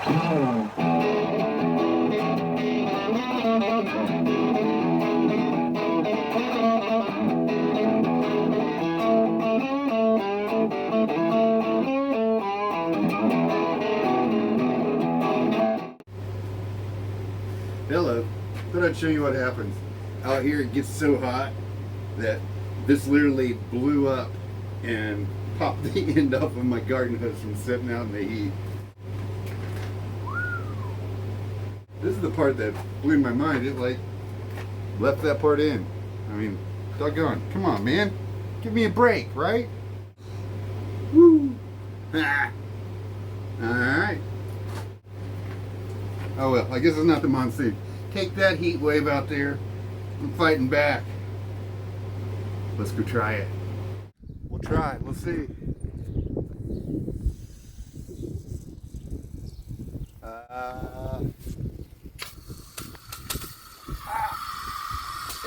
Hello. Thought I'd show you what happens. Out here it gets so hot that this literally blew up and popped the end off of my garden hose from sitting out in the heat. This is the part that blew my mind. It like left that part in. I mean, doggone. Come on, man. Give me a break, right? Woo! Alright. Oh well, I guess it's not the monsoon. Take that heat wave out there. I'm fighting back. Let's go try it. We'll try it. We'll see.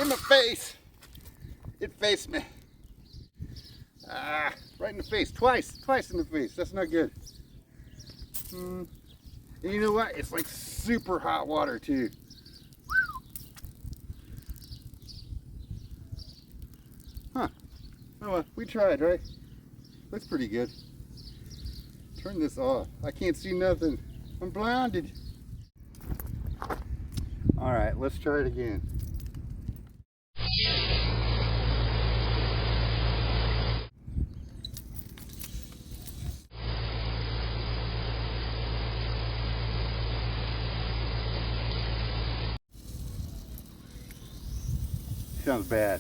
In my face. It faced me. Right in the face. Twice in the face. That's not good. And you know what? It's like super hot water too. Huh. Oh well, we tried, right? Looks pretty good. Turn this off. I can't see nothing. I'm blinded. Alright, let's try it again. Sounds bad.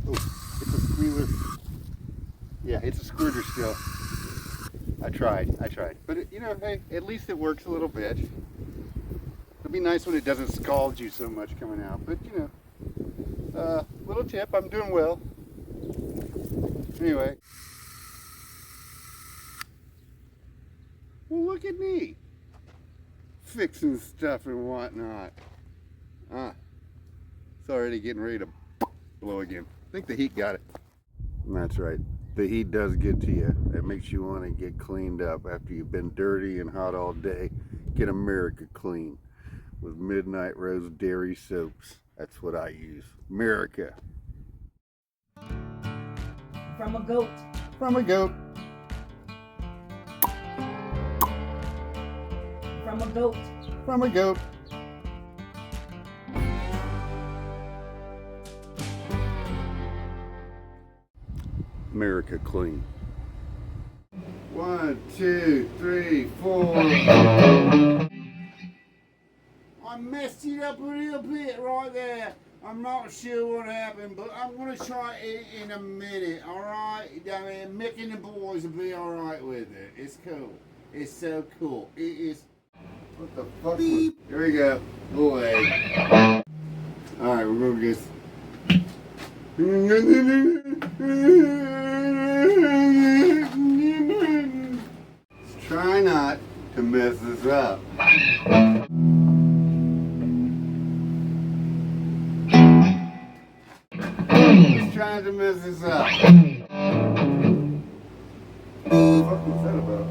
Oh, it's a squealer. Yeah, it's a squirter still. I tried. But you know, hey, at least it works a little bit. It'll be nice when it doesn't scald you so much coming out. But you know, little tip, I'm doing well. Anyway. Well, look at me. Fixing stuff and whatnot. It's already getting ready to blow again. I think the heat got it. That's right. The heat does get to you. It makes you want to get cleaned up after you've been dirty and hot all day. Get America clean with Midnight Rose Dairy Soaps. That's what I use. America. From a goat. From a goat. From a goat. From a goat. America clean. 1, 2, 3, 4. I messed it up a little bit right there. I'm not sure what happened, but I'm going to try it in a minute, alright? I mean, Mick and the boys will be alright with it. It's cool. It's so cool. It is. What the fuck? Beep. Here we go. Away. Alright, we're going to get. Let's try not to mess this up. Let's try to mess this up. What the fuck was that about?